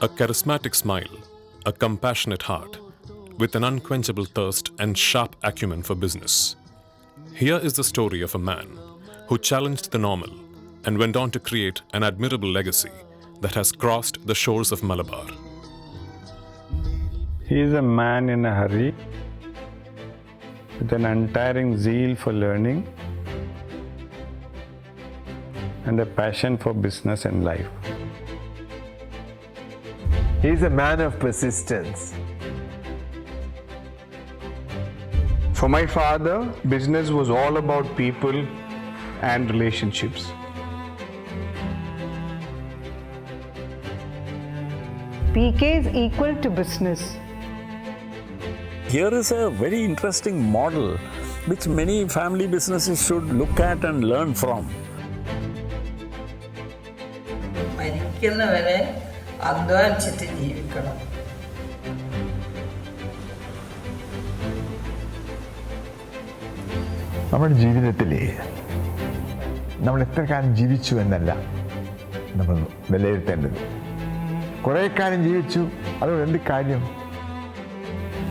A charismatic smile, a compassionate heart, with an unquenchable thirst and sharp acumen for business. Here is the story of a man who challenged the normal and went on to create an admirable legacy that has crossed the shores of Malabar. He is a man in a hurry, with an untiring zeal for learning and a passion for business and life. He is a man of persistence. For my father, business was all about people and relationships. PK is equal to business. Here is a very interesting model which many family businesses should look at and learn from. മരിക്കുന്നവരെ അധ്വാനിച്ചിട്ട് ജീവിക്കണം. നമ്മുടെ ജീവിതത്തിൽ നമ്മൾ എത്ര കാലം ജീവിച്ചു എന്നല്ല നമ്മൾ വിലയിരുത്തേണ്ടത്. കുറേ കാലം ജീവിച്ചു, അതുകൊണ്ട് എന്ത് കാര്യം?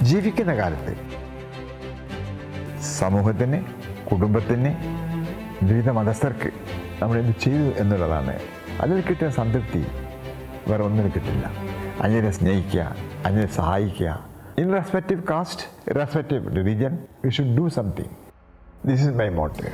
ജീവിക്കുന്ന കാലത്ത് സമൂഹത്തിന്, കുടുംബത്തിന്, വിവിധ മതസ്ഥർക്ക് നമ്മൾ എന്ത് ചെയ്തു എന്നുള്ളതാണ്. അതിൽ കിട്ടുന്ന സംതൃപ്തി വേറെ ഒന്നിനും കിട്ടില്ല. അങ്ങനെ സ്നേഹിക്കുക, അങ്ങനെ സഹായിക്കുക. Irrespective caste, irrespective religion, we should do something. This is my motto.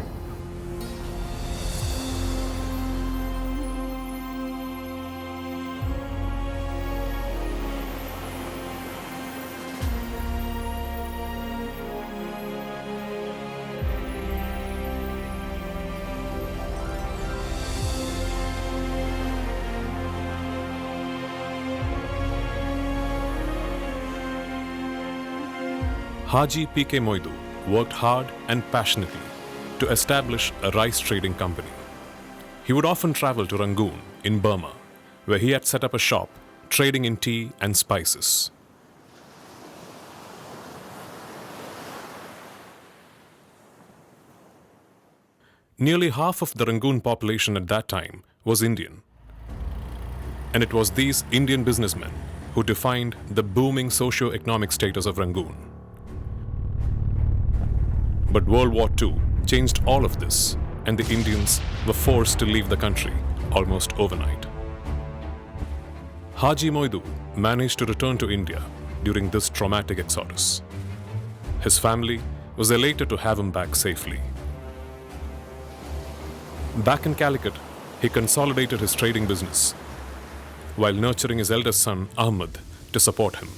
Haji PK Moidu worked hard and passionately to establish a rice trading company. He would often travel to Rangoon in Burma, where he had set up a shop trading in tea and spices. Nearly half of the Rangoon population at that time was Indian. And it was these Indian businessmen who defined the booming socio-economic status of Rangoon. But World War II changed all of this, and the Indians were forced to leave the country almost overnight. Haji Moidu managed to return to India during this traumatic exodus. His family was elated to have him back safely. Back in Calicut, he consolidated his trading business while nurturing his eldest son, Ahmed, to support him.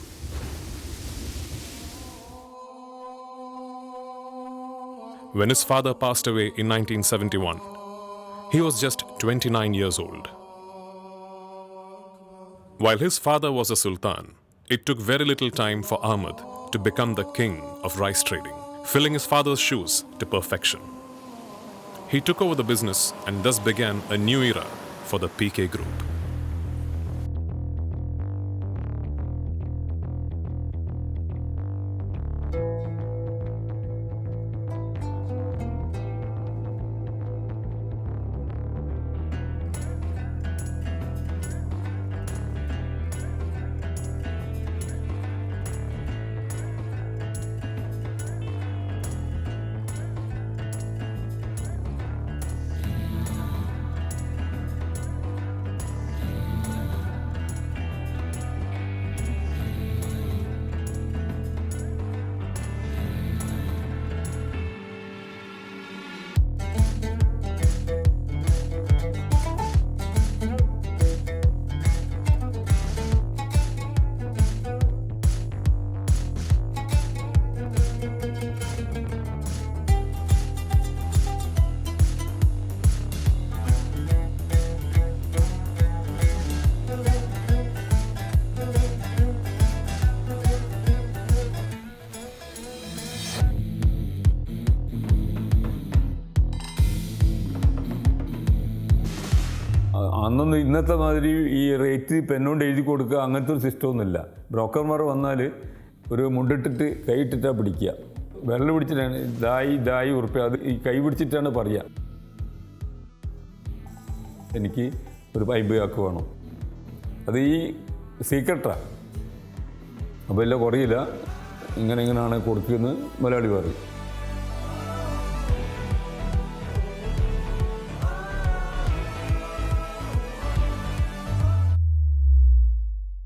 When his father passed away in 1971, he was just 29 years old. While his father was a sultan, it took very little time for Ahmed to become the king of rice trading, filling his father's shoes to perfection. He took over the business and thus began a new era for the PK Group. അന്നൊന്നും ഇന്നത്തെ മാതിരി ഈ rate പെന്നുകൊണ്ട് എഴുതി കൊടുക്കുക അങ്ങനത്തെ ഒരു സിസ്റ്റമൊന്നുമില്ല. ബ്രോക്കർമാർ വന്നാൽ ഒരു മുണ്ടിട്ടിട്ട് കൈ ഇട്ടിട്ടാണ് പിടിക്കുക. വിരൽ പിടിച്ചിട്ടാണ് ദായി ഉറുപ്പ്യ, അത് ഈ കൈ പിടിച്ചിട്ടാണ് പറയുക. എനിക്ക് ഒരു ബൈബിയാക്ക് വേണം. അത് ഈ സീക്രട്ടാണ്. അപ്പോൾ എല്ലാം കുറയില്ല, ഇങ്ങനെയാണ് കൊടുക്കുന്നത് മലയാളി പറയും.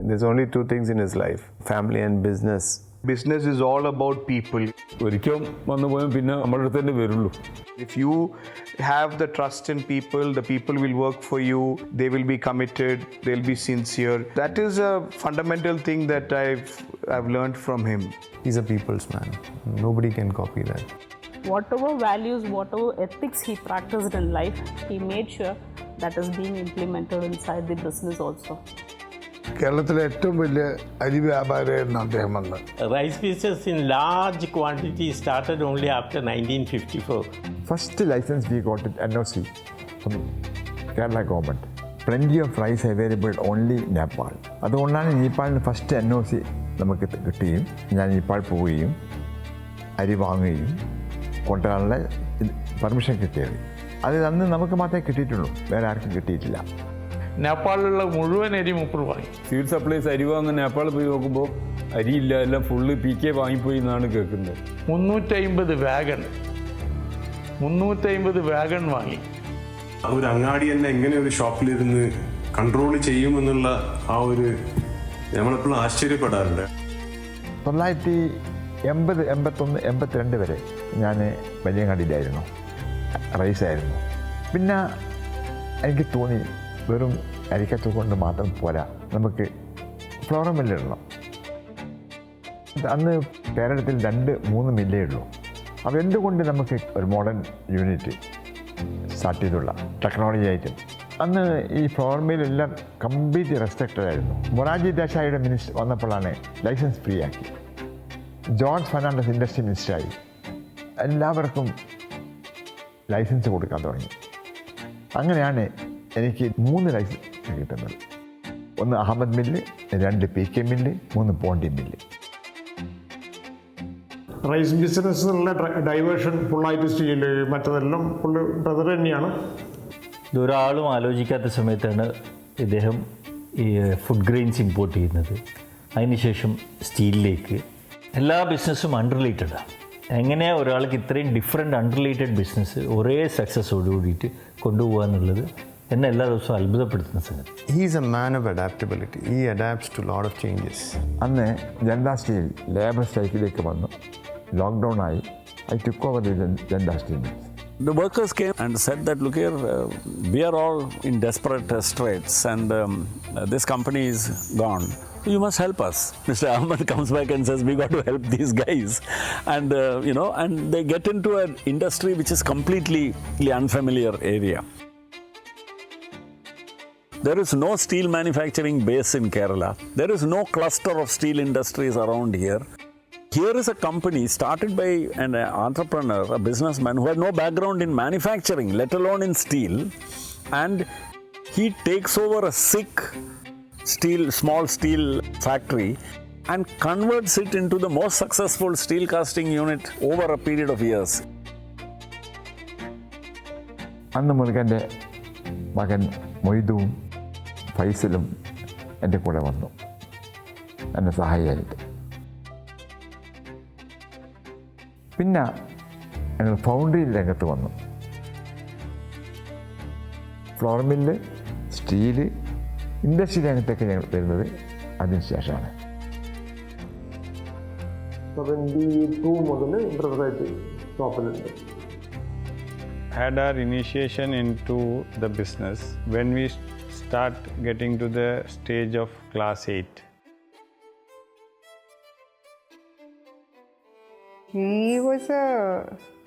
There's only two things in his life, family and business. Business is all about people. ഒരിക്കലും വന്നു പോയാൽ പിന്നെ നമ്മുടെ അടുത്ത് തന്നെ വരുള്ളൂ. If you have the trust in people, the people will work for you, they will be committed, they'll be sincere. That is a fundamental thing that I've learned from him. He's a people's man. Nobody can copy that. Whatever values, whatever ethics he practiced in life, he made sure that is being implemented inside the business also. കേരളത്തിലെ ഏറ്റവും വലിയ അരി വ്യാപാരിയായിരുന്നു അദ്ദേഹം വന്ന്. Rice business in large quantity started only after 1954. First license we got at NOC from Kerala government. Plenty of rice available only in Nepal. അതുകൊണ്ടാണ് നേപ്പാളിന് first NOC നമുക്ക് കിട്ടുകയും ഞാൻ നേപ്പാൾ പോവുകയും അരി വാങ്ങുകയും കൊണ്ടുവരാനുള്ള പെർമിഷൻ കിട്ടിയത്. അത് അന്ന് നമുക്ക് മാത്രമേ കിട്ടിയിട്ടുള്ളൂ, വേറെ ആർക്കും കിട്ടിയിട്ടില്ല. നേപ്പാളിലുള്ള മുഴുവൻ അരി മൂപ്പർ വാങ്ങി. സിവിൽ സപ്ലൈസ് അരി വാങ്ങാൻ നേപ്പാളിൽ പോയി നോക്കുമ്പോൾ അരിയില്ല, എല്ലാം ഫുള്ള് PK വാങ്ങിപ്പോയി എന്നാണ് കേൾക്കുന്നത്. 350 വാഗൺ വാങ്ങി. ഒരു അങ്ങാടി തന്നെ എങ്ങനെ ഒരു ഷോപ്പിലിരുന്ന് കൺട്രോൾ ചെയ്യുമെന്നുള്ള ആ ഒരു നമ്മളെപ്പോഴും ആശ്ചര്യപ്പെടാറുണ്ട്. 1980, 81, 82 വരെ ഞാൻ വലിയങ്ങാടിയിലായിരുന്നു, റൈസായിരുന്നു. പിന്നെ എനിക്ക് തോന്നി വെറും അരിക്കച്ച കൊണ്ട് മാത്രം പോരാ, നമുക്ക് ഫ്ലോർ മില്ലിടണം. അന്ന് കേരളത്തിൽ 2-3 മില്ലേ ഉള്ളൂ. അപ്പോൾ എന്തുകൊണ്ട് നമുക്ക് ഒരു മോഡേൺ യൂണിറ്റ് സ്റ്റാർട്ട് ചെയ്തുള്ള ടെക്നോളജി ആയിട്ട്? അന്ന് ഈ ഫ്ലോർ മില്ലെല്ലാം കംപ്ലീറ്റ് റെസ്ട്രിക്റ്റഡ് ആയിരുന്നു. മൊറാർജി ദേശായിയുടെ മിനിസ്റ്റർ വന്നപ്പോഴാണ് ലൈസൻസ് ഫ്രീ ആക്കി. ജോർജ് ഫെർണാണ്ടസ് ഇൻഡസ്ട്രി മിനിസ്റ്ററായി. എല്ലാവർക്കും ലൈസൻസ് കൊടുക്കാൻ തുടങ്ങി. അങ്ങനെയാണ് എനിക്ക് 3 ലൈസൻസ് കിട്ടുന്നത്. 1 അഹമ്മദ് മില്ല്, 2 PK മില്ല്, 3 പോണ്ടി മില്ല്. റൈസ് ബിസിനസ്സിലുള്ള ഡൈവേർഷൻ ഫുള്ളായിട്ട് സ്റ്റീൽ, മറ്റതെല്ലാം ഫുള്ള് ബ്രദർ തന്നെയാണ്. ഇതൊരാളും ആലോചിക്കാത്ത സമയത്താണ് ഇദ്ദേഹം ഈ ഫുഡ് ഗ്രെയിൻസ് ഇമ്പോർട്ട് ചെയ്യുന്നത്. അതിനുശേഷം സ്റ്റീലിലേക്ക് എല്ലാ ബിസിനസ്സും അൺറിലേറ്റഡാണ്. എങ്ങനെയാണ് ഒരാൾക്ക് ഇത്രയും ഡിഫറെൻ്റ് അൺറിലേറ്റഡ് ബിസിനസ് ഒരേ സക്സസ്സോട് കൂടിയിട്ട് കൊണ്ടുപോകുക എന്നുള്ളത് എന്നെ എല്ലാ ദിവസവും അത്ഭുതപ്പെടുത്തുന്ന സംഗതി. He's a man of adaptability. He adapts to a lot of changes. അന്ന് ജനതാ സ്റ്റീൽ ലേബർ സ്ട്രൈക്കിലേക്ക് വന്നു, ലോക്ക്ഡൗൺ ആയി. I took over the Janata steel. The workers came and said that, look here, we are all in desperate straits and this company is gone. You must help us. Mr. Ahmed comes back and says, we got to help these guys. And, and they get into an industry which is completely unfamiliar area. There is no steel manufacturing base in Kerala. There is no cluster of steel industries around here. Here is a company started by an entrepreneur, a businessman who had no background in manufacturing, let alone in steel. And he takes over a sick small steel factory and converts it into the most successful steel casting unit over a period of years. അന്ന് മുതൽ മകൻ മൊയ്തുവും ഫൈസലും എൻ്റെ കൂടെ വന്നു, എന്നെ സഹായിയായിട്ട്. പിന്നെ ഞങ്ങൾ foundry രംഗത്ത് വന്നു. ഫ്ലോർ മില്ല്, സ്റ്റീല്, ഇൻഡസ്ട്രി രംഗത്തൊക്കെ ഞങ്ങൾ വരുന്നത് അതിന് ശേഷമാണ്. 72 മുതൽ ബ്രദറായിട്ട് ഷോപ്പിലുണ്ട്. Had our initiation into the business when we start getting to the stage of class 8. He was a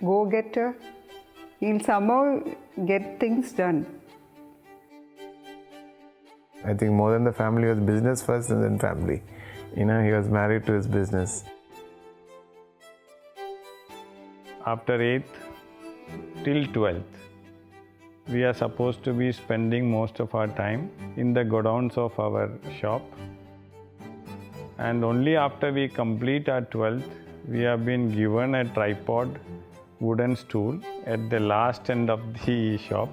go-getter. He'll somehow get things done. I think more than the family was business first and then family. He was married to his business. After 8th till 12th, we are supposed to be spending most of our time in the godowns of our shop. And only after we complete our 12th, we have been given a tripod wooden stool at the last end of the shop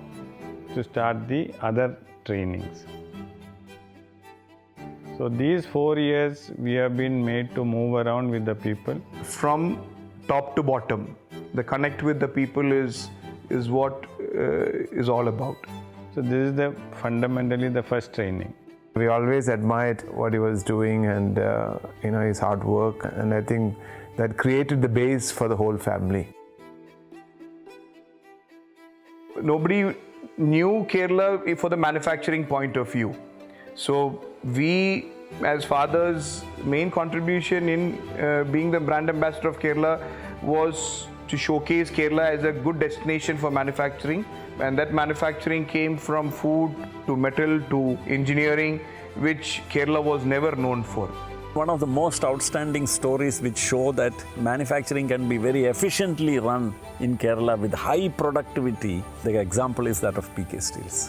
to start the other trainings. So these 4 years we have been made to move around with the people. From top to bottom, the connect with the people is what is all about. So this is fundamentally the first training. We always admired what he was doing and his hard work, and I think that created the base for the whole family. Nobody knew Kerala for the manufacturing point of view. So we, as fathers, main contribution in being the brand ambassador of Kerala was to showcase Kerala as a good destination for manufacturing. And that manufacturing came from food to metal to engineering, which Kerala was never known for. One of the most outstanding stories which show that manufacturing can be very efficiently run in Kerala with high productivity, the example is that of PK Steels.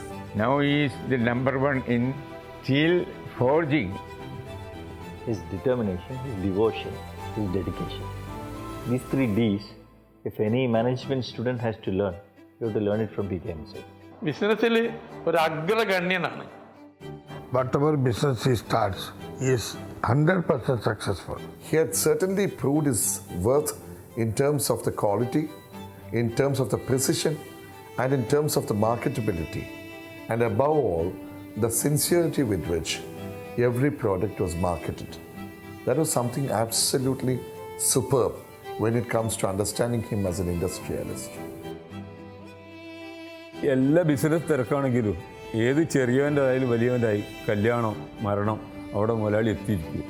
Now he is the number one in steel forging. His determination, his devotion, his dedication. These 3 Ds, if any management student has to learn, you have to learn it from PK himself. Business ഒരു അഗ്രഗണ്യനാണ്. Whatever business he starts, he is 100% successful. He had certainly proved his worth in terms of the quality, in terms of the precision, and in terms of the marketability. And above all, the sincerity with which every product was marketed. That was something absolutely superb when it comes to understanding him as an industrialist. എല്ലാ business തിരക്കാണെങ്കിലും ഏത് ചെറിയവൻ്റെതായാലും വലിയവൻ്റെതായി കല്യാണം മരണം അവിടെ മുതലാളി എത്തിയിരിക്കും.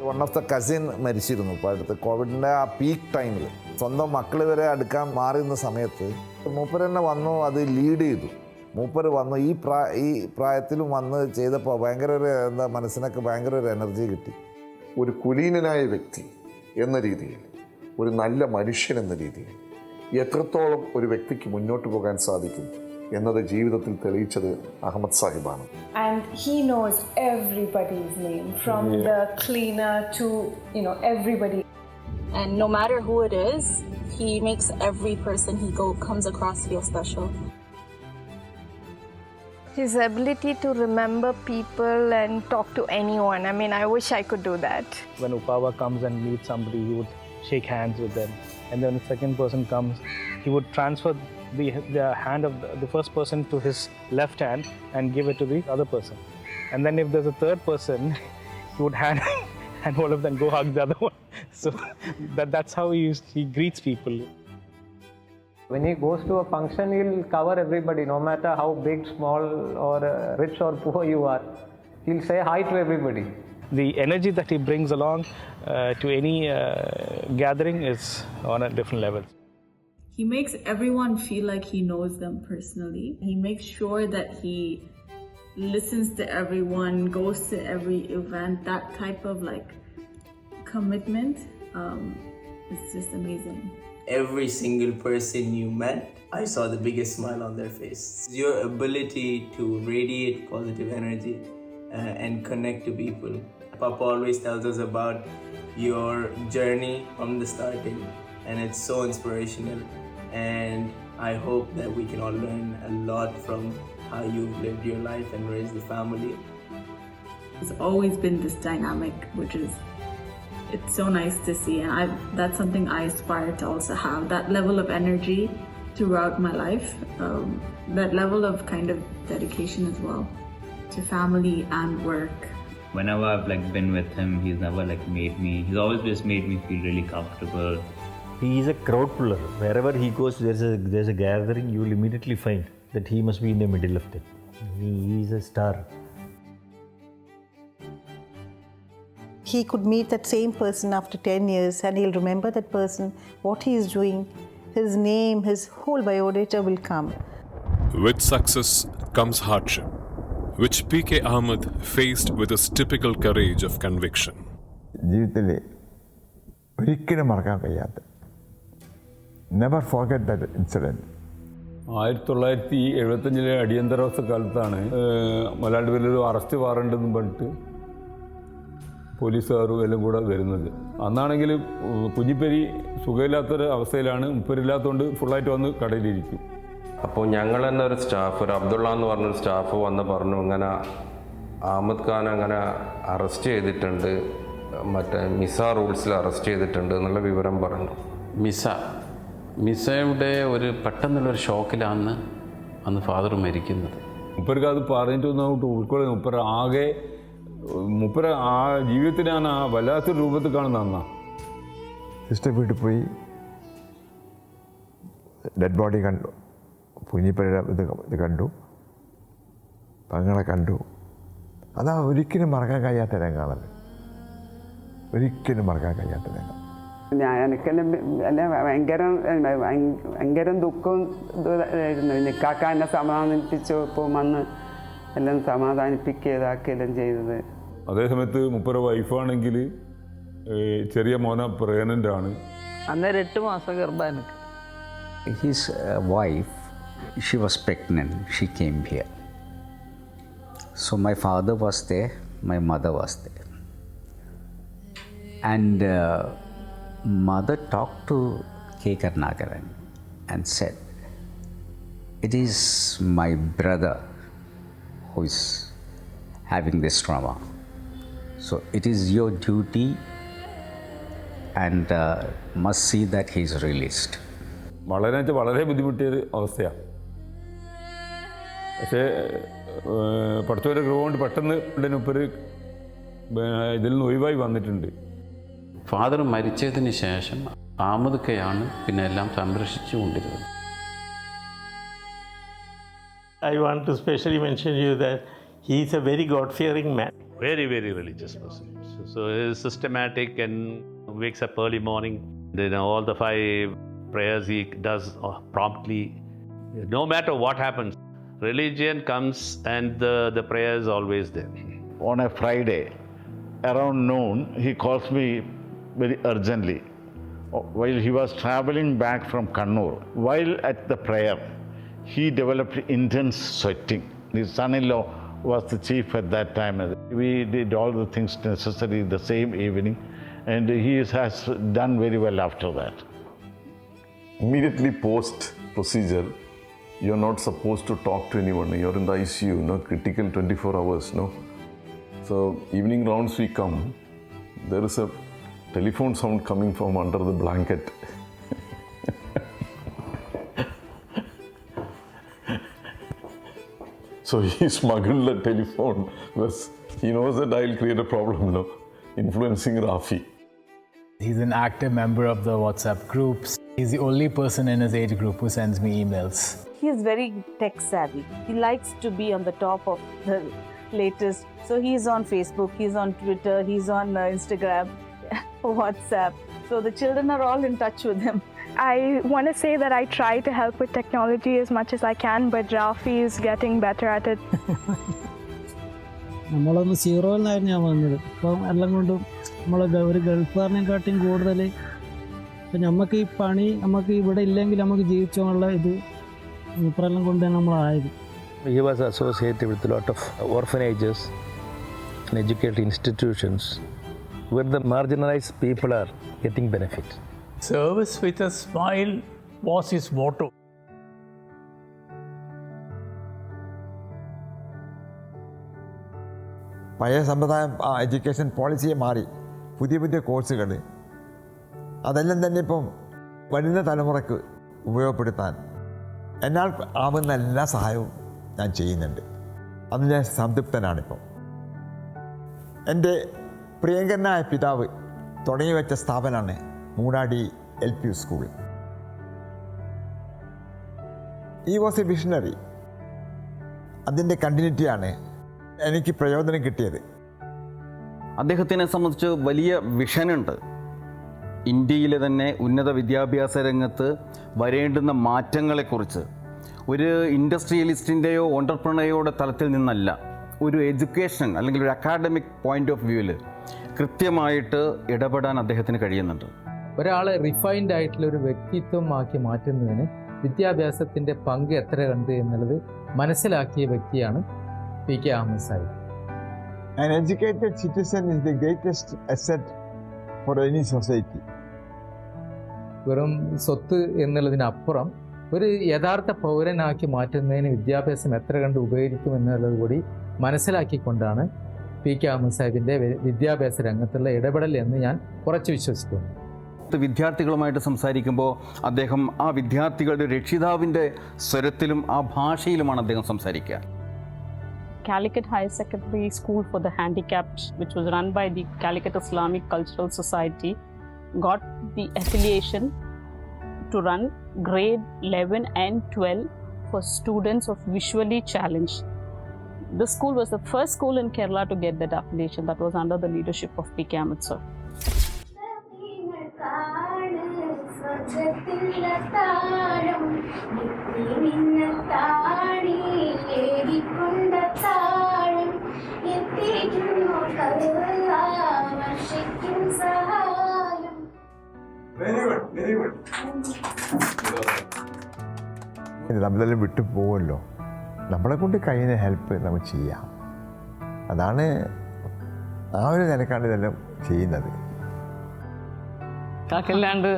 One of the cousin മരിച്ചിരുന്നു ഇപ്പോൾ അടുത്ത് കോവിഡിൻ്റെ ആ പീക്ക് ടൈമിൽ. സ്വന്തം മക്കൾ വരെ അടുക്കാൻ മാറുന്ന സമയത്ത് മൂപ്പർ തന്നെ വന്നു അത് ലീഡ് ചെയ്തു. മൂപ്പർ വന്നു ഈ പ്രായത്തിലും വന്ന് ചെയ്തപ്പോൾ ഭയങ്കര ഒരു മനസ്സിനൊക്കെ ഭയങ്കര ഒരു എനർജി കിട്ടി. ഒരു കുലീനനായ വ്യക്തി എന്ന രീതിയിൽ, ഒരു നല്ല മനുഷ്യൻ എന്ന രീതിയിൽ എത്രത്തോളം ഒരു വ്യക്തിക്ക് മുന്നോട്ട് പോകാൻ സാധിക്കും എന്നത് ജീവിതത്തിൽ തെളിയിച്ചത് Ahmed സാഹിബാണ്. And he knows everybody's name, from the cleaner to everybody. And no matter who it is, he makes every person he comes across feel special. His ability to remember people and talk to anyone. I mean, I wish I could do that. When Uppava comes and meets somebody, he would shake hands with them. And then the second person comes, he would transfer the hand of the first person to his left hand and give it to the other person. And then if there's a third person, he would hand and all of them go hug the other one. So that's how he greets people. When he goes to a function, he'll cover everybody, no matter how big, small, or rich or poor you are. He'll say hi to everybody. The energy that he brings along to any gathering is on a different level. He makes everyone feel like he knows them personally. He makes sure that he listens to everyone, goes to every event. That type of commitment is just amazing. Every single person you met, I saw the biggest smile on their face. Your ability to radiate positive energy and connect to people. Papa always tells us about your journey from the starting, and it's so inspirational. And I hope that we can all learn a lot from how you've lived your life and raised the family. It's always been this dynamic, which is, it's so nice to see, and that's something I aspire to also have, that level of energy throughout my life, that level of kind of dedication as well to family and work. Whenever I've been with him, he's never he's always just made me feel really comfortable. He is a crowd puller. Wherever he goes, there's a gathering, you will immediately find that he must be in the middle of it. He is a star. He could meet that same person after 10 years and he'll remember that person, what he is doing, his name, his whole biodata will come. With success comes hardship, which PK Ahammed faced with his typical courage of conviction. ജീവിതത്തിൽ ഒരിക്കലും മറക്കാൻ കഴിയാത്ത, never forget that incident. 1975 അടിയന്തരാവസ്ഥ കാലത്താണ് മലയാളികളിൽ arrest വാറണ്ടെന്നും പറഞ്ഞിട്ട് പോലീസുകാരും എല്ലാം കൂടെ വരുന്നത്. അന്നാണെങ്കിൽ കുഞ്ഞിപ്പരി സുഖമില്ലാത്തൊരു അവസ്ഥയിലാണ്. മുപ്പരില്ലാത്തതുകൊണ്ട് ഫുള്ളായിട്ട് വന്ന് കടയിലിരിക്കും. അപ്പോൾ ഞങ്ങൾ തന്നെ ഒരു സ്റ്റാഫ്, ഒരു അബ്ദുള്ള എന്ന് പറഞ്ഞൊരു സ്റ്റാഫ് വന്ന് പറഞ്ഞു, ഇങ്ങനെ അഹമ്മദ് ഖാൻ അങ്ങനെ അറസ്റ്റ് ചെയ്തിട്ടുണ്ട്, മറ്റേ മിസ റൂൾസിൽ അറസ്റ്റ് ചെയ്തിട്ടുണ്ട് എന്നുള്ള വിവരം പറഞ്ഞു. മിസയുടെ ഒരു പെട്ടെന്നുള്ളൊരു ഷോക്കിലാണ് അന്ന് ഫാദർ മരിക്കുന്നത്. മുപ്പർക്ക് അത് പറഞ്ഞിട്ട് ഒന്നും ഉൾക്കൊള്ളുന്നു. മുപ്പര ആ ജീവിതത്തിൽ ഞാൻ ആ വല്ലാത്തൊരു രൂപത്തിൽ കാണുന്ന അന്നാ. സിസ്റ്റർ വീട്ടിൽ പോയി ഡെഡ് ബോഡി കണ്ടു, കുഞ്ഞിപ്പഴ ഇത് കണ്ടു, പങ്ങളെ കണ്ടു. അതാ ഒരിക്കലും മറക്കാൻ കഴിയാത്ത രംഗമാണത്, ഒരിക്കലും മറക്കാൻ കഴിയാത്ത രംഗം. എനിക്കെല്ലാം അല്ല ഭയങ്കര ദുഃഖവും ഇതായിരുന്നു. നിക്കാക്ക എന്നെ സമാധാനിപ്പിച്ചപ്പോൾ വന്ന് എല്ലാം സമാധാനിപ്പിക്കുകയെല്ലാം ചെയ്തത്. അതേസമയത്ത് മുപ്പര വൈഫാണെങ്കിൽ ചെറിയ മോന പ്രഗ്നൻ്റ് ആണ്. അന്നേരം 8 മാസം ഗർഭാണ്. His wife, she was pregnant, she came here. So my father was there, my mother was there. And mother talked to K. Karnagaran and said, it is my brother who is having this trauma. So it is your duty and must see that he is released. വളരെ ബുദ്ധിമുട്ടിയൊരു അവസ്ഥയാണ്. പക്ഷേ പഠിത്തവരെ കൃപ കൊണ്ട് പെട്ടെന്ന് ഉടനുപ്പര് ഇതിൽ നിന്ന് ഒഴിവായി വന്നിട്ടുണ്ട്. ഫാദർ മരിച്ചതിന് ശേഷം അഹമ്മദ് ഖയാണ് പിന്നെ എല്ലാം സംരക്ഷിച്ചുകൊണ്ടിരുന്നത്. I want to specially mention you that he is a very God-fearing man. Very, very religious person. So he is systematic and wakes up early morning. Then all the 5 prayers he does promptly. No matter what happens, religion comes and the prayer is always there. On a Friday, around noon, he calls me very urgently while he was traveling back from Kannur. While at the prayer, he developed intense sweating. His son-in-law was the chief at that time. We did all the things necessary the same evening, and he has done very well after that. Immediately post procedure, you're not supposed to talk to anyone. You're in the ICU, critical 24 hours, So evening rounds we come, there is a telephone sound coming from under the blanket. So he smuggled the telephone because he knows that I'll create a problem, influencing Rafi. He's an active member of the WhatsApp groups. He's the only person in his age group who sends me emails. He is very tech savvy. He likes to be on the top of the latest. So he's on Facebook, he's on Twitter, he's on Instagram, WhatsApp. So the children are all in touch with him. I want to say that I try to help with technology as much as I can, but Rafi is getting better at it. നമ്മളൊന്ന് സീറോയിലായിരുന്നു ഞാൻ വന്നത്. ഇപ്പം എല്ലാം കൊണ്ടും നമ്മൾ ഒരു ഗൾഫുകാരനെക്കാട്ടിയും കൂടുതൽ ഇപ്പം നമുക്ക് ഈ പണി നമുക്ക് ഇവിടെ ഇല്ലെങ്കിൽ നമുക്ക് ജീവിച്ചോള്ള ഇത് മൂപ്പറെല്ലാം കൊണ്ട് നമ്മളായത്. He was associated with a lot of orphanages and educational institutions where the marginalized people are getting benefit. Service with a smile was his motto. പഴയ സമ്പ്രദായം എഡ്യൂക്കേഷൻ പോളിസിയെ മാറി, പുതിയ പുതിയ കോഴ്സുകൾ, അതെല്ലാം തന്നെ ഇപ്പം വരുന്ന തലമുറയ്ക്ക് ഉപയോഗപ്പെടുത്താൻ എന്നാൽ ആവുന്ന എല്ലാ സഹായവും ഞാൻ ചെയ്യുന്നുണ്ട്. അത് ഞാൻ സംതൃപ്തനാണിപ്പം. എൻ്റെ പ്രിയങ്കരനായ പിതാവ് തുടങ്ങി വെച്ച സ്ഥാപനമാണ് മൂടാടി LP സ്കൂൾ. ഈ വാസ് എ വിഷണറി. അതിൻ്റെ കണ്ടിന്യൂറ്റിയാണ് എനിക്ക് പ്രയോജനം കിട്ടിയത്. അദ്ദേഹത്തിനെ സംബന്ധിച്ച് വലിയ വിഷനുണ്ട്. ഇന്ത്യയിലെ തന്നെ ഉന്നത വിദ്യാഭ്യാസ രംഗത്ത് വരേണ്ടുന്ന മാറ്റങ്ങളെക്കുറിച്ച് ഒരു ഇൻഡസ്ട്രിയലിസ്റ്റിൻ്റെയോ ഓണ്ടർപ്രണറുടെ തലത്തിൽ നിന്നല്ല, ഒരു എഡ്യൂക്കേഷൻ അല്ലെങ്കിൽ ഒരു അക്കാഡമിക് പോയിന്റ് ഓഫ് വ്യൂവിൽ കൃത്യമായിട്ട് ഇടപെടാൻ അദ്ദേഹത്തിന് കഴിയുന്നുണ്ട്. ഒരാളെ റിഫൈൻഡ് ആയിട്ടുള്ള ഒരു വ്യക്തിത്വമാക്കി മാറ്റുന്നതിന് വിദ്യാഭ്യാസത്തിൻ്റെ പങ്ക് എത്ര കണ്ട് എന്നുള്ളത് മനസ്സിലാക്കിയ വ്യക്തിയാണ് PK Ahammed Sahib. An educated citizen is the greatest asset for any society. വെറും സ്വത്ത് എന്നുള്ളതിനപ്പുറം ഒരു യഥാർത്ഥ പൗരനാക്കി മാറ്റുന്നതിന് വിദ്യാഭ്യാസം എത്ര കണ്ട് ഉപകരിക്കുമെന്നുള്ളത് കൂടി മനസ്സിലാക്കിക്കൊണ്ടാണ് PK അഹമ്മദ് സാഹിബിൻ്റെ വിദ്യാഭ്യാസ രംഗത്തുള്ള ഇടപെടൽ എന്ന് ഞാൻ കുറച്ച് വിശ്വസിക്കുന്നു. വിദ്യാർത്ഥികളുമായിട്ട് സംസാരിക്കുമ്പോൾ അദ്ദേഹം ആ വിദ്യാർത്ഥികളുടെ രക്ഷിതാവിൻ്റെ സ്വരത്തിലും ആ ഭാഷയിലുമാണ് അദ്ദേഹം സംസാരിക്കുക. Calicut High Secondary School for the Handicapped, which was run by the Calicut Islamic Cultural Society, got the affiliation to run grade 11 and 12 for students of visually challenged. This school was the first school in Kerala to get that affiliation. That was under the leadership of PK Ahammed sir. നമ്മളെല്ലാം വിട്ടു പോകുമല്ലോ, നമ്മളെ കൊണ്ട് കഴിയുന്ന help നമുക്ക് ചെയ്യാം. അതാണ് ആ ഒരു നിലക്കാണ് ഇതെല്ലാം ചെയ്യുന്നത്. കാക്കല്ലാണ്ട്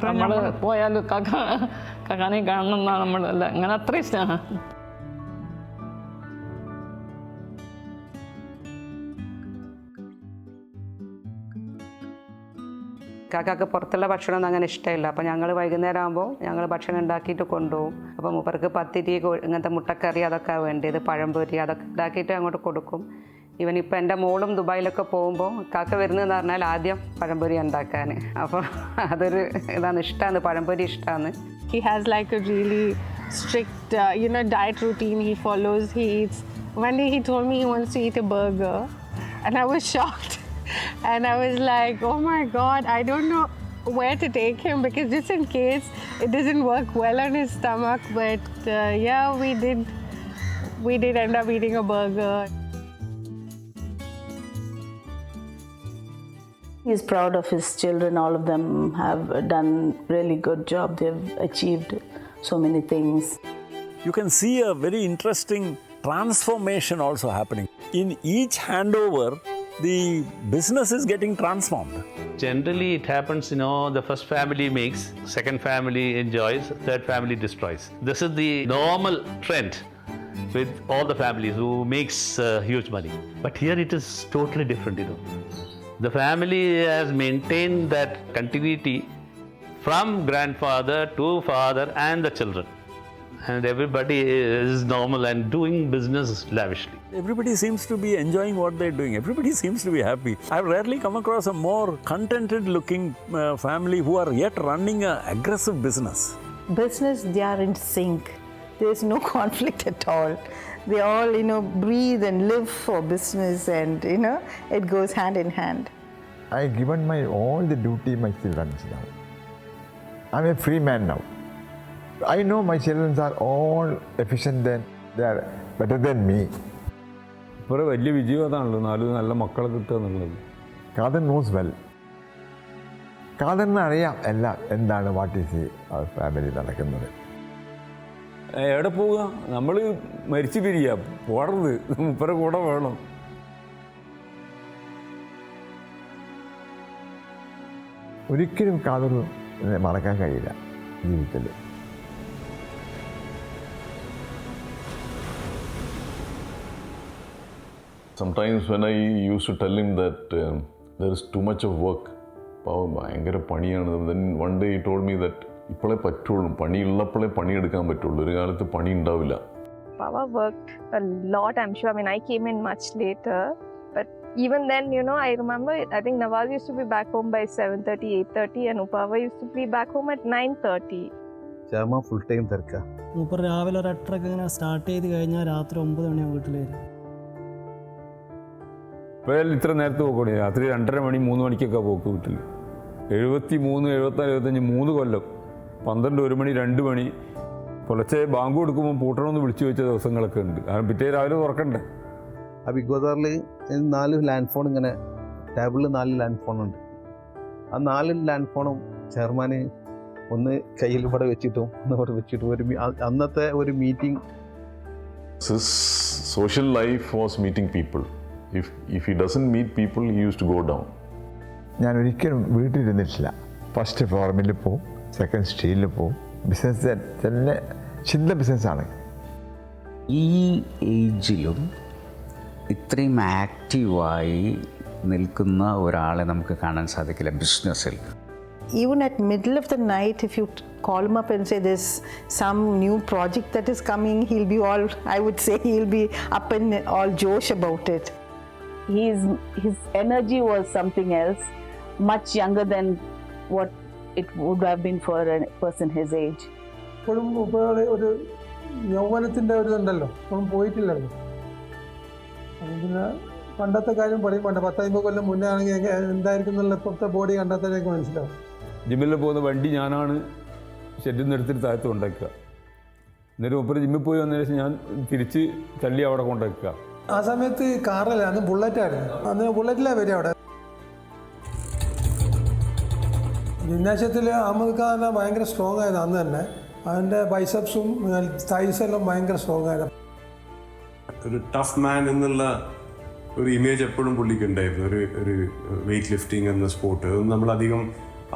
നമ്മൾ പോയാൽ കാക്കാനെ കാണണം എന്നാണ് നമ്മളല്ല, അങ്ങനെ അത്രയും സ്നേഹം. കാക്കാക്ക് പുറത്തുള്ള ഭക്ഷണമൊന്നും അങ്ങനെ ഇഷ്ടമില്ല. അപ്പോൾ ഞങ്ങൾ വൈകുന്നേരം ആകുമ്പോൾ ഞങ്ങൾ ഭക്ഷണം ഉണ്ടാക്കിയിട്ട് കൊണ്ടുപോകും. അപ്പോൾ മൂപ്പർക്ക് പത്തിരി, ഇങ്ങനത്തെ മുട്ടക്കറി അതൊക്കെ വേണ്ടിയത്, പഴംപൊരി അതൊക്കെ ഉണ്ടാക്കിയിട്ട് അങ്ങോട്ട് കൊടുക്കും. ഇവൻ ഇപ്പോൾ എൻ്റെ മോളും ദുബായിലൊക്കെ പോകുമ്പോൾ കാക്ക വരുന്നതെന്ന് പറഞ്ഞാൽ ആദ്യം പഴംപൊരി ഉണ്ടാക്കാൻ. അപ്പോൾ അതൊരു ഇതാണ്, ഇഷ്ടമാണ്, പഴംപൊരി ഇഷ്ടമാണ്. He has like a really strict, diet routine he follows. He eats. One day he told me he wants to eat a burger, and I was shocked. And I was like, oh my God, I don't know where to take him, because just in case it doesn't work well on his stomach. But yeah, we did end up eating a burger. He's proud of his children. All of them have done really good job. They've achieved so many things. You can see a very interesting transformation also happening. In each handover, the business is getting transformed. Generally, it happens, the first family makes, second family enjoys, third family destroys. This is the normal trend with all the families who makes huge money. But here it is totally different, The family has maintained that continuity from grandfather to father and the children. And everybody is normal and doing business lavishly. Everybody seems to be enjoying what they're doing. Everybody seems to be happy. I've rarely come across a more contented looking family who are yet running an aggressive business. Business, they are in sync. There's no conflict at all. They all, breathe and live for business, and, it goes hand in hand. I've given all the duty my children now. I'm a free man now. I know my children are all efficient, they are better than me. ഇപ്പോൾ വലിയ വിജയം അതാണല്ലോ, 4 നല്ല മക്കളെ കിട്ടുക എന്നുള്ളത്. കാതർ knows well. Kathryn അറിയാം എല്ലാം എന്താണ് വാട്ട് ഈസ് അവർ ഫാമിലി നടക്കുന്നത്. എവിടെ പോവുക, നമ്മൾ മരിച്ചു പിരിയുക, പോടരുത്, മുപ്പരെ കൂടെ വേണം. ഒരിക്കലും കാതർ മറക്കാൻ കഴിയില്ല ജീവിതത്തിൽ. Sometimes when I used to tell him that there is too much of work, ഭയങ്കര പണിയാണ്. Then one day he told me that ഇപ്പോഴേ പറ്റുള്ളൂ, പണിയുള്ളപ്പോഴേ പണിയെടുക്കാൻ പറ്റുള്ളൂ, ഒരു കാലത്ത് പണി ഉണ്ടാവില്ല. Papa worked a lot, I'm sure. I mean, I came in much later. But even then, I remember, I think Nawaz used to be back home by 7:30, 8:30, and Uppava used to be back home at 9:30. Chairman full time തിരക്ക. മൂപ്പർ രാവിലെ ഒരു 8:30 ഇങ്ങനെ start ചെയ്ത് കഴിഞ്ഞാൽ രാത്രി 9 മണിയാവും വീട്ടിൽ വരും. ഇപ്പോൾ ഇത്ര നേരത്തെ പോക്കോളൂ, രാത്രി 2:30 മണി 3 മണിക്കൊക്കെ പോക്ക് വീട്ടിൽ. 73, 74, 75, 3 കൊല്ലം. 12, 1 മണി, 2 മണി പുലർച്ചെ ബാങ്ക് കൊടുക്കുമ്പോൾ പൂട്ടണമെന്ന് വിളിച്ചു വെച്ച ദിവസങ്ങളൊക്കെ ഉണ്ട്. പിറ്റേ രാവിലെ തുറക്കണ്ടേ. ആ ബിഗ് ബസാറിൽ 4 ലാൻഡ് ഫോൺ ഇങ്ങനെ ടേബിളിൽ 4 ലാൻഡ് ഫോണുണ്ട്. ആ 4 ലാൻഡ് ഫോണും ചെയർമാന് ഒന്ന് കയ്യിൽ ഇവിടെ വെച്ചിട്ടും ഒന്ന് ഇവിടെ വെച്ചിട്ടും അന്നത്തെ ഒരു meeting. His social life was meeting people. If he doesn't meet people, he used to go down. ഞാൻ ഒരിക്കലും വീട്ടിലിരുന്നിട്ടില്ല. ഫസ്റ്റ് ഫോർമിൽ പോവും, സെക്കൻഡ് സ്ട്രീറ്റിൽ പോവും, ബിസിനസ് തന്നെ ചിന്ത ബിസിനസ്സാണ്. ഈ ഏജിലും ഇത്രയും ആക്റ്റീവായി നിൽക്കുന്ന ഒരാളെ നമുക്ക് കാണാൻ സാധിക്കില്ല ബിസിനസ്സിൽ. Even at middle of the night, if you call him up and say there's some new project that is coming, he'll be all, I would say he'll be up and all josh about it. His energy was something else, much younger than what it would have been for a person his age. ഇപ്പോഴും ഒരു യൗവനത്തിൻ്റെ ഒരു ഇതുണ്ടല്ലോ, ഇപ്പോഴും പോയിട്ടില്ലല്ലോ. പിന്നെ പണ്ടത്തെ കാര്യം പറയും, പണ്ട് 10-50 കൊല്ലം മുന്നേ ആണെങ്കിൽ എന്തായിരിക്കും എന്നുള്ള ഇപ്പോഴത്തെ ബോഡി കണ്ടാൽ തന്നെ എനിക്ക് മനസ്സിലാവും. ജിമ്മിൽ പോകുന്ന വണ്ടി ഞാനാണ് ഷെഡിൽ നിന്ന് എടുത്തിട്ട് താഴത്ത് കൊണ്ടുവയ്ക്കുക. എന്നിട്ട് മുപ്പര് ജിമ്മിൽ പോയി വന്നതിന് ശേഷം ഞാൻ തിരിച്ച് തള്ളി അവിടെ കൊണ്ടുവയ്ക്കുക. ആ സമയത്ത് കാറല്ല, അന്ന് ബുള്ളറ്റായിരുന്നു. അന്ന് ബുള്ളറ്റിലാണ് വരിക അവിടെ. ജിംനാഷ്യത്തിൽ അഹമ്മദ് ഖാൻ ഭയങ്കര സ്ട്രോങ് ആയത് അന്ന് തന്നെ. അവൻ്റെ ബൈസപ്സും തൈസ് എല്ലാം ഭയങ്കര സ്ട്രോങ് ആയത്. ഒരു ടഫ് മാൻ എന്നുള്ള ഒരു ഇമേജ് എപ്പോഴും പുള്ളിക്ക് ഉണ്ടായിരുന്നു. ഒരു വെയ്റ്റ് ലിഫ്റ്റിംഗ് എന്ന സ്പോർട്ട് നമ്മളധികം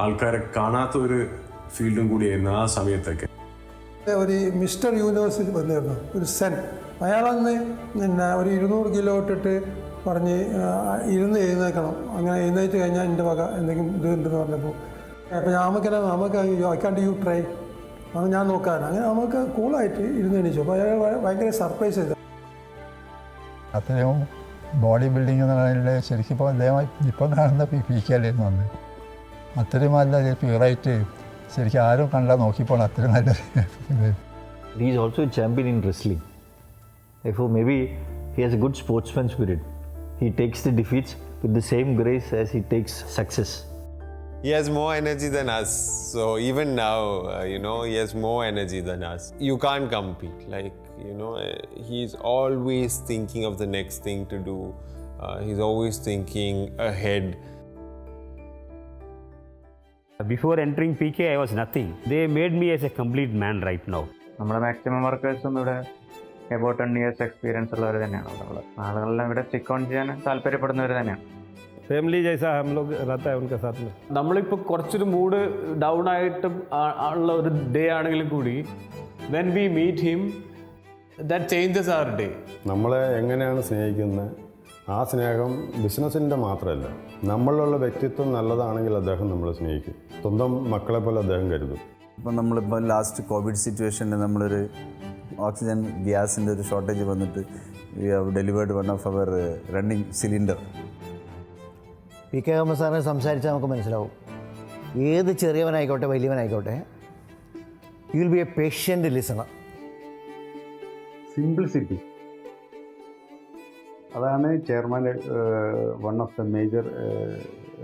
ആൾക്കാരെ കാണാത്ത ഒരു ഫീൽഡും കൂടിയായിരുന്നു ആ സമയത്തൊക്കെ. ഒരു മിസ്റ്റർ യൂണിവേഴ്സിറ്റി വന്നിരുന്നു, ഒരു സെൻ. അയാളന്ന് പിന്നെ ഒരു 200 കിലോ ഇട്ടിട്ട് പറഞ്ഞ് ഇരുന്ന് എഴുന്നേക്കണം, അങ്ങനെ എഴുന്നേറ്റ് കഴിഞ്ഞാൽ എൻ്റെ വക എന്തെങ്കിലും ഇതുണ്ടെന്ന് പറഞ്ഞപ്പോൾ അപ്പോൾ നമുക്ക് ഐ കാണ്ട് യു ട്രൈ, അത് ഞാൻ നോക്കാൻ, അങ്ങനെ നമുക്ക് കൂളായിട്ട് ഇരുന്ന് എണീച്ചു. അപ്പോൾ അയാൾ ഭയങ്കര സർപ്രൈസ് ചെയ്തു. അത്രയും ബോഡി ബിൽഡിംഗ് എന്ന് പറയുന്നത് ശരിക്കും ഇപ്പോൾ അദ്ദേഹം ഇപ്പം കാണുന്ന PK ആയിരുന്നു അന്ന്. അത്രയും നല്ല പ്യൂറായിട്ട് ശരിക്കും ആരും കണ്ടാൽ നോക്കിപ്പോൾ അത്രയും നല്ല. He is also a champion in wrestling. Therefore, maybe he has a good sportsman spirit. He takes the defeats with the same grace as he takes success. He has more energy than us. So even now, he has more energy than us. You can't compete. He's always thinking of the next thing to do. He's always thinking ahead. Before entering PK, I was nothing. They made me as a complete man right now. നമ്മുടെ maximum വർക്കേഴ്സും ഇവിടെ about 10 years experience ഉള്ളവർ തന്നെയാണ്. ആളുകളെല്ലാം ഇവിടെ stick on ചെയ്യാൻ താല്പര്യപ്പെടുന്നവർ തന്നെയാണ്. Family ജൈസാ ഹം log रहता है उनके साथ में. നമ്മളിപ്പോൾ കുറച്ചൊരു മൂഡ് ഡൗൺ ആയിട്ട് ഉള്ള ഒരു ഡേ ആണെങ്കിലും കൂടി when we meet him that changes our day. നമ്മളെ എങ്ങനെയാണ് സ്നേഹിക്കുന്നത്, ആ സ്നേഹം ബിസിനസ്സിൻ്റെ മാത്രമല്ല, നമ്മളിലുള്ള വ്യക്തിത്വം നല്ലതാണെങ്കിൽ അദ്ദേഹം നമ്മളെ സ്നേഹിക്കും. സ്വന്തം മക്കളെ പോലെ അദ്ദേഹം കരുതും. ഇപ്പം നമ്മളിപ്പോൾ ലാസ്റ്റ് കോവിഡ് സിറ്റുവേഷനിൽ നമ്മളൊരു ഓക്സിജൻ ഗ്യാസിൻ്റെ ഒരു ഷോർട്ടേജ് വന്നിട്ട് we have delivered one of our running cylinder. PK Ahmed സാറിനെ സംസാരിച്ചാൽ നമുക്ക് മനസ്സിലാവും, ഏത് ചെറിയവനായിക്കോട്ടെ വലിയവനായിക്കോട്ടെ, you will be a patient listener. Simplicity, അതാണ് ചെയർമാൻ്റെ വൺ ഓഫ് ദ മേജർ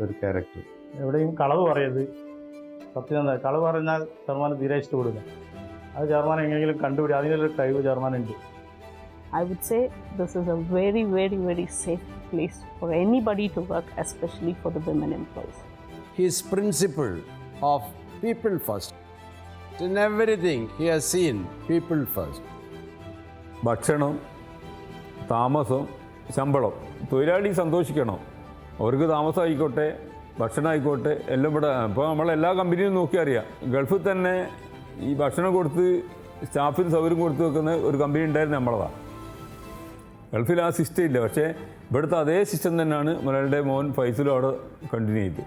ഒരു ക്യാരക്ടർ. എവിടെയും കളവ് പറയരുത്. സത്യം കളവ് പറഞ്ഞാൽ ചെയർമാൻ തീരെ ഇഷ്ടപ്പെടില്ല. അത് ചെയർമാൻ എങ്ങനെയെങ്കിലും കണ്ടുപിടി, അതിനൊരു കഴിവ് ചെയർമാനുണ്ട്. I would say this is a very, very, very safe place for anybody to work, especially for the women employees. His principle of people first. In everything he has seen people first. ഭക്ഷണം, താമസം, ശമ്പളം, തൊഴിലാളി സന്തോഷിക്കണം. അവർക്ക് താമസം ആയിക്കോട്ടെ, ഭക്ഷണം ആയിക്കോട്ടെ, എല്ലാം ഇവിടെ. ഇപ്പോൾ നമ്മളെല്ലാ കമ്പനിയും നോക്കിയാൽ അറിയാം, ഗൾഫിൽ തന്നെ ഈ ഭക്ഷണം കൊടുത്ത് സ്റ്റാഫിന് സൗകര്യം കൊടുത്ത് വെക്കുന്ന ഒരു കമ്പനി ഉണ്ടായിരുന്നു നമ്മളതാണ്. ഗൾഫിൽ ആ സിസ്റ്റം ഇല്ല, പക്ഷേ ഇവിടുത്തെ അതേ സിസ്റ്റം തന്നെയാണ് മലയാളിയുടെ മോൻ ഫൈസലും അവിടെ കണ്ടിന്യൂ ചെയ്തു.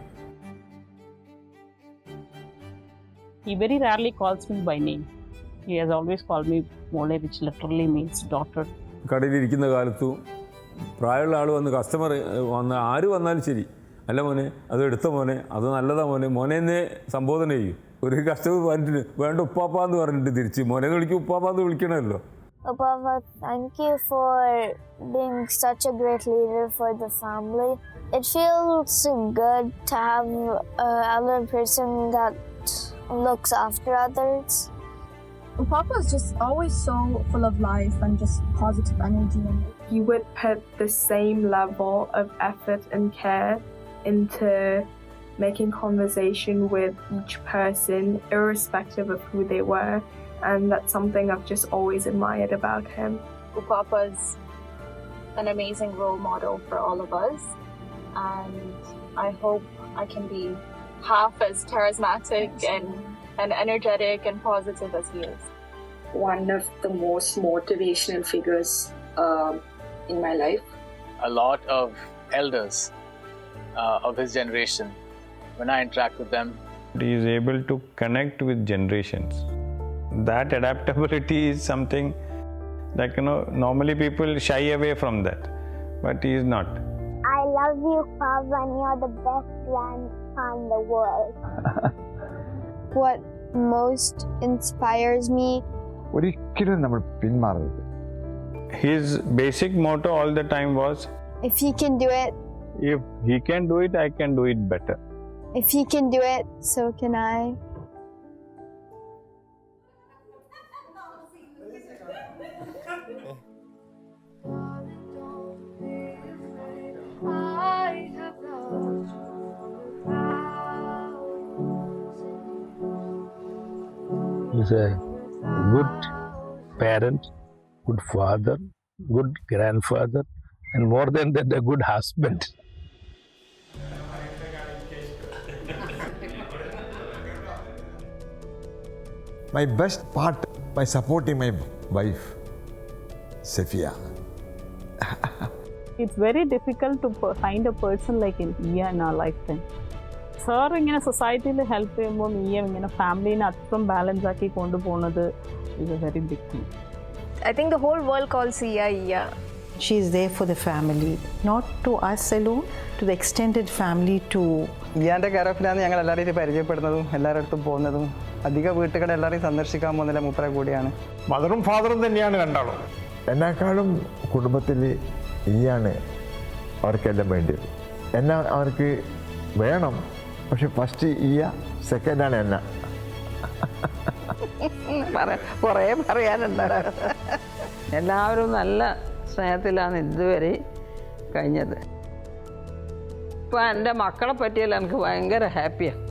He very rarely calls me by name. He has always called me Mole, which literally means daughter. കടയിലിരിക്കുന്ന കാലത്തും പ്രായമുള്ള ആൾ വന്ന് കസ്റ്റമർ വന്ന് ആര് വന്നാലും ശരി, അല്ല മോനെ അത് എടുത്ത മോനെ, അത് നല്ലതാ മോനെ, മോനെ എന്നെ സംബോധന ചെയ്യും. ഒരു കസ്റ്റമർ പറഞ്ഞിട്ട് വേണ്ട ഉപ്പാപ്പാന്ന് പറഞ്ഞിട്ട് തിരിച്ച് മോനെന്ന് വിളിക്കും, ഉപ്പാപ്പാന്ന് വിളിക്കണമല്ലോ. Uppava, thank you for being such a great leader for the family. It feels good to have another person that looks after others. Papa is just always so full of life and just positive energy. He would put the same level of effort and care into making conversation with each person, irrespective of who they were. And that's something I've just always admired about him. Papa's an amazing role model for all of us, and I hope I can be half as charismatic and and energetic and positive as he is. One of the most motivational figures in my life. A lot of elders of his generation, when I interact with them, he is able to connect with generations. That adaptability is something like, normally people shy away from that, but he is not. I love you, Papa, and you're the best grandpa in the world. What most inspires me, ഒരിക്കലും നമ്മൾ പിന്മാറരുത്. His basic motto all the time was, if he can do it, if he can do it, I can do it better. if he can do it, so can I. He's a good parent, good father, good grandfather, and more than that, a good husband. My best part by supporting my wife, Safia. It's very difficult to find a person like Iya in our lifetime. Sir, ഇങ്ങനെ സൊസൈറ്റിയിൽ help ചെയ്യുമ്പോൾ ഇങ്ങനെ ഫാമിലിനെ അത്രയും balance ആക്കി കൊണ്ടുപോകുന്നത് is a very big thing. I think the whole world calls Iya Iya. She is there for the family, not to us alone, to the extended family too. ഇയാൻ്റെ care ഓഫിലാണ് ഞങ്ങൾ എല്ലാവരെയും പരിചയപ്പെടുന്നതും എല്ലാവരുടെ അടുത്തും പോകുന്നതും അധിക വീട്ടുകാരെ എല്ലാവരെയും സന്ദർശിക്കാൻ പോകുന്നില്ല മൂപ്പരെ കൂടിയാണ്. മദറും ഫാദറും തന്നെയാണ് രണ്ടാളും. എന്നെക്കാളും കുടുംബത്തിൽ ഈയാണ് അവർക്കെല്ലാം വേണ്ടത്. എന്നെ അവർക്ക് വേണം, പക്ഷെ ഫസ്റ്റ് ഈയ, സെക്കൻഡാണ് എന്നെ. കുറേ പറയാനുണ്ട്. എല്ലാവരും നല്ല സ്നേഹത്തിലാണ് ഇതുവരെ കഴിഞ്ഞത്. ഇപ്പം എൻ്റെ മക്കളെ പറ്റിയല്ല എനിക്ക് ഭയങ്കര ഹാപ്പിയാണ്,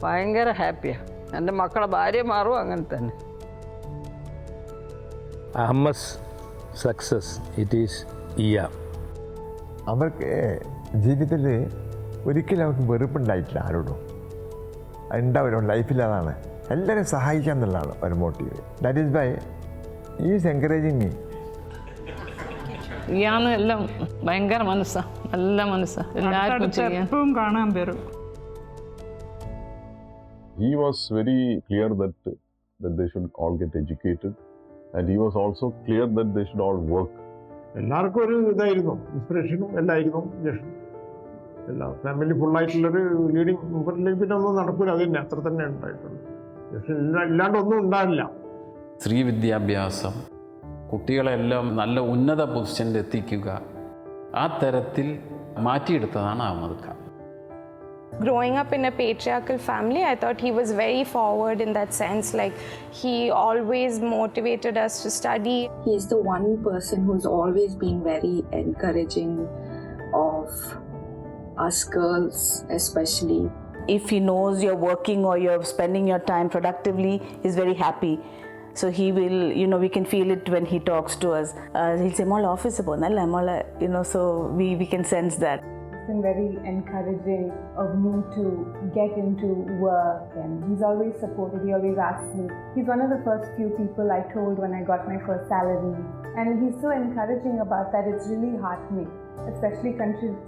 ഭയങ്കര ഹാപ്പിയാണ്. എൻ്റെ മക്കളെ ഭാര്യമാരും അങ്ങനെ തന്നെ. Ahmed's success, it is Iya. അവർക്ക് ജീവിതത്തിൽ ഒരിക്കലും അവർക്ക് വെറുപ്പുണ്ടായിട്ടില്ല ആരോടും. ഉണ്ടാവില്ല ലൈഫിൽ. അതാണ് എല്ലാവരും സഹായിക്കുക എന്നുള്ളതാണ് ഒരു motive. That is why is encouraging me. ഇയാള് എല്ലാം ഭയങ്കര മനസ്സാണ്, നല്ല മനസ്സാണ്. എല്ലാവർക്കും എപ്പോഴും കാണാൻ വരും. He was very clear that they should all get educated, and he was also clear that they should all work. എല്ലാവർക്കും ഒരു ഇതായിരുന്നു, ഇൻസ്പിറേഷനും എല്ലായിരുന്നു. എല്ലാ ഫാമിലി ഫുള്ളായിട്ടുള്ളൊരു ലീഡിങ് മൂപ്പറിലേക്ക് പിന്നെ ഒന്നും നടക്കില്ല. അത് തന്നെ അത്ര തന്നെ ഉണ്ടായിട്ടുള്ളൂ. ഇല്ലാണ്ടൊന്നും ഉണ്ടാവില്ല. സ്ത്രീ വിദ്യാഭ്യാസം, കുട്ടികളെല്ലാം നല്ല ഉന്നത പൊസിഷനിൽ എത്തിക്കുക, ആ തരത്തിൽ മാറ്റിയെടുത്തതാണ് Ahmed Khan. Growing up in a patriarchal family, I thought he was very forward in that sense. Like, he always motivated us to study. He is the one person who's always been very encouraging of us girls, especially. If he knows you're working or you're spending your time productively, he's very happy. So he will, we can feel it when he talks to us. He'll say, "Mola office bonalla, mola," so we can sense that. It's been very encouraging of me to get into work, and he's always supported. He always asks me. He's one of the first few people I told when I got my first salary, and he's so encouraging about that. It's really heartening, especially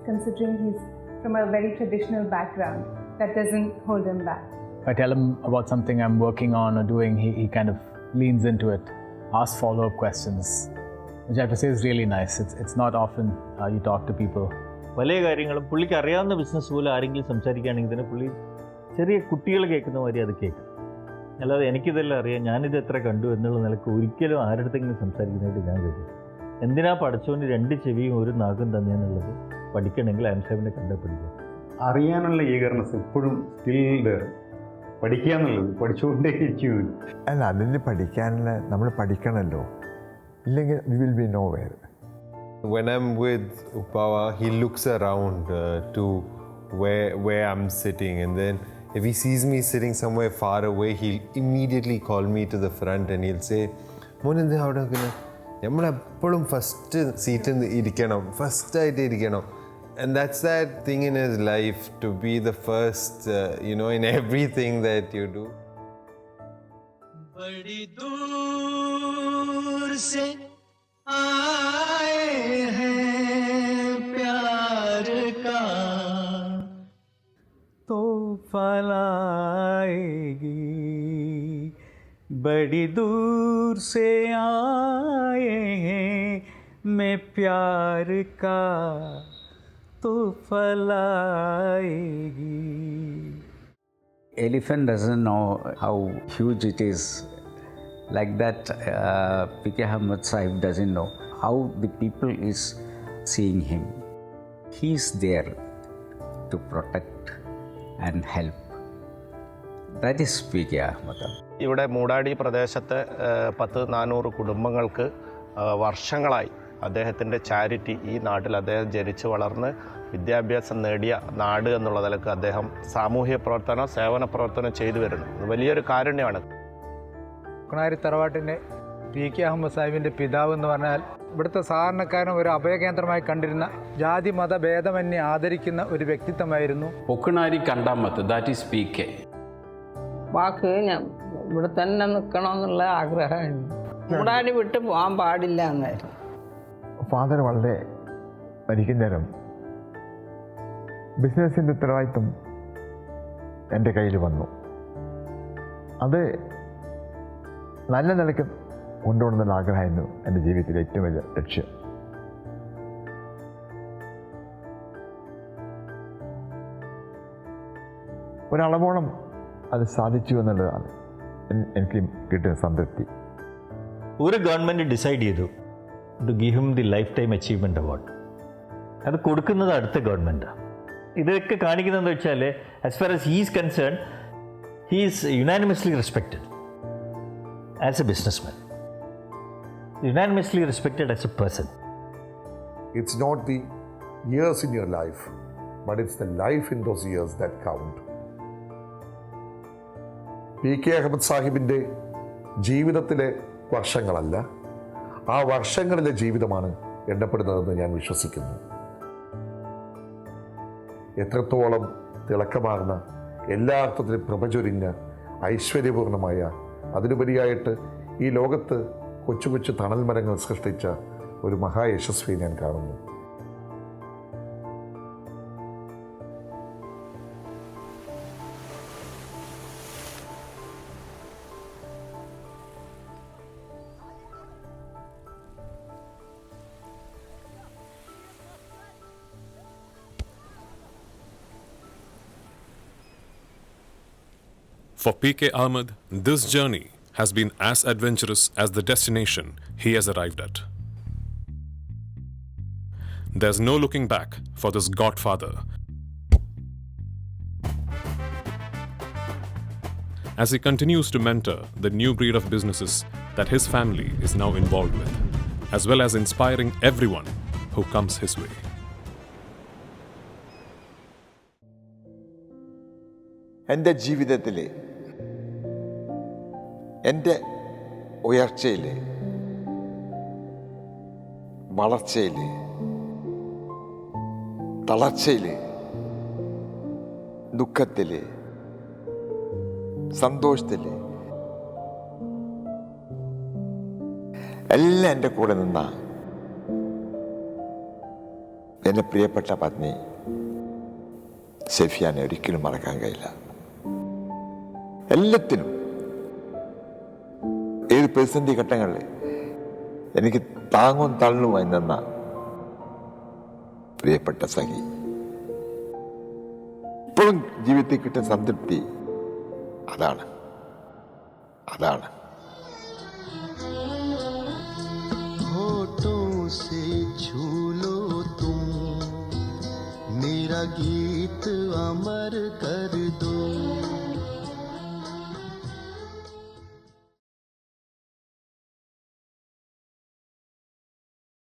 considering he's from a very traditional background. That doesn't hold him back. If I tell him about something I'm working on or doing, he kind of leans into it, asks follow-up questions, which I have to say is really nice. It's not often you talk to people. പല കാര്യങ്ങളും പുള്ളിക്ക് അറിയാവുന്ന business പോലും ആരെങ്കിലും സംസാരിക്കുകയാണെങ്കിൽ തന്നെ പുള്ളി ചെറിയ കുട്ടികൾ കേൾക്കുന്ന മാതിരി അത് കേൾക്കും. അല്ലാതെ എനിക്കിതെല്ലാം അറിയാം, ഞാനിത് എത്ര കണ്ടു എന്നുള്ള നിലക്ക് ഒരിക്കലും ആരുടെങ്കിലും സംസാരിക്കുന്നതായിട്ട് ഞാൻ കേട്ടു. എന്തിനാ പഠിച്ചുകൊണ്ട് രണ്ട് ചെവിയും ഒരു നാഗം തന്നെയെന്നുള്ളത് പഠിക്കണമെങ്കിൽ അംസാബിനെ കണ്ടേ പഠിക്കും. അറിയാനുള്ള ഈഗർനെസ് എപ്പോഴും സ്റ്റിൽ പഠിക്കുക എന്നുള്ളത് പഠിച്ചുകൊണ്ടേ ഇരിക്കും. അല്ല, അതിന് പഠിക്കാനുള്ള നമ്മൾ പഠിക്കണമല്ലോ, ഇല്ലെങ്കിൽ we will be nowhere. When I'm with Uppava, he looks around to where I'm sitting, and then if he sees me sitting somewhere far away, he'll immediately call me to the front and he'll say, "Moninde avada nammal eppozhum first seat il irikkanam, first aayittu irikkanam." And that's that thing in his life, to be the first, in everything that you do. बड़ी दूर से आए हैं प्यार का तो फलाएगी बड़ी दूर से आए हैं मैं प्यार का तो फलाएगी. Elephant doesn't know how huge it is. Like that, PK Ahammed Sahib doesn't know how the people is seeing him. He is there to protect and help. That is PK Ahammed. ഇവിടെ മൂടാടി പ്രദേശത്തെ 400 കുടുംബങ്ങൾക്ക് വർഷങ്ങളായി അദ്ദേഹത്തിൻ്റെ charity, ഈ നാട്ടിൽ അദ്ദേഹം ജനിച്ചു വളർന്ന് വിദ്യാഭ്യാസം നേടിയ നാട് എന്നുള്ള നിലക്ക് അദ്ദേഹം സാമൂഹ്യ പ്രവർത്തനം, സേവന പ്രവർത്തനം ചെയ്തു വരുന്നു. അത് വലിയൊരു കാരുണ്യമാണ്. കുണാരി തറവാട്ടിൻ്റെ PK അഹമ്മദ് സാഹിബിൻ്റെ പിതാവ് എന്ന് പറഞ്ഞാൽ ഇവിടുത്തെ സാധാരണക്കാരൻ ഒരു അഭയകേന്ദ്രമായി കണ്ടിരുന്ന ജാതി മത ഭേദമന്യേ ആദരിക്കുന്ന ഒരു വ്യക്തിത്വമായിരുന്നു ഒക്കണാരി കണ്ടാമത്ത്. That is PK. വാക്ക് ഞാൻ ഇവിടെ തന്നെ നിൽക്കണമെന്നുള്ള ആഗ്രഹമായിരുന്നു. മൂടാടി വിട്ട് പോകാൻ പാടില്ല എന്നായിരുന്നു. ഫാദർ വളരെ മരിക്കുന്നേരം ബിസിനസ്സിൻ്റെ ഉത്തരവാദിത്വം എൻ്റെ കയ്യിൽ വന്നു. അത് നല്ല നിലയ്ക്ക് കൊണ്ടുപോകണമെന്നുള്ള ആഗ്രഹമായിരുന്നു എൻ്റെ ജീവിതത്തിലെ ഏറ്റവും വലിയ ലക്ഷ്യം. ഒരളവോളം അത് സാധിച്ചു എന്നുള്ളതാണ് എനിക്ക് കിട്ടുന്ന സംതൃപ്തി. ഒരു ഗവൺമെൻറ് ഡിസൈഡ് ചെയ്തു to give him the lifetime achievement award. അത് കൊടുക്കുന്നത് അടുത്ത ഗവൺമെൻറ്റാണ്. ഇതൊക്കെ കാണിക്കുന്നതെന്ന് വെച്ചാൽ as far as he is concern, he is unanimously respected as a businessman, unanimously respected as a person. It's not the years in your life, but it's the life in those years that count. PK Ahmed സാഹിബിൻ്റെ ജീവിതത്തിലെ വർഷങ്ങളല്ല, ആ വർഷങ്ങളിലെ ജീവിതമാണ് എണ്ണപ്പെടുന്നതെന്ന് ഞാൻ വിശ്വസിക്കുന്നു. എത്രത്തോളം തിളക്കമാർന്ന, എല്ലാ അർത്ഥത്തിലും പ്രഭചൊരിഞ്ഞ, ഐശ്വര്യപൂർണമായ, അതിനുപരിയായിട്ട് ഈ ലോകത്ത് കൊച്ചു കൊച്ചു തണൽ മരങ്ങൾ സൃഷ്ടിച്ച ഒരു മഹായശസ്വിയെ ഞാൻ കാണുന്നു. For PK Ahammed, this journey has been as adventurous as the destination he has arrived at. There's no looking back for this godfather. As he continues to mentor the new breed of businesses that his family is now involved with, as well as inspiring everyone who comes his way. എൻ്റെ ജീവിതത്തിൽ, എൻ്റെ ഉയർച്ചയിൽ, വളർച്ചയിൽ, തളർച്ചയിൽ, ദുഃഖത്തിൽ, സന്തോഷത്തിൽ എല്ലാം എൻ്റെ കൂടെ നിന്ന എൻ്റെ പ്രിയപ്പെട്ട പത്നി സെഫിയാനെ ഒരിക്കലും മറക്കാൻ കഴിയില്ല. എല്ലാത്തിനും, ഏത് പ്രതിസന്ധി ഘട്ടങ്ങളിൽ എനിക്ക് താങ്ങും തള്ളുമായി നിന്ന പ്രിയപ്പെട്ട സഖി. ഇപ്പോഴും ജീവിതത്തിൽ കിട്ടുന്ന സംതൃപ്തി അതാണ്. होठों से छू लो तुम, मेरा गीत अमर कर दो.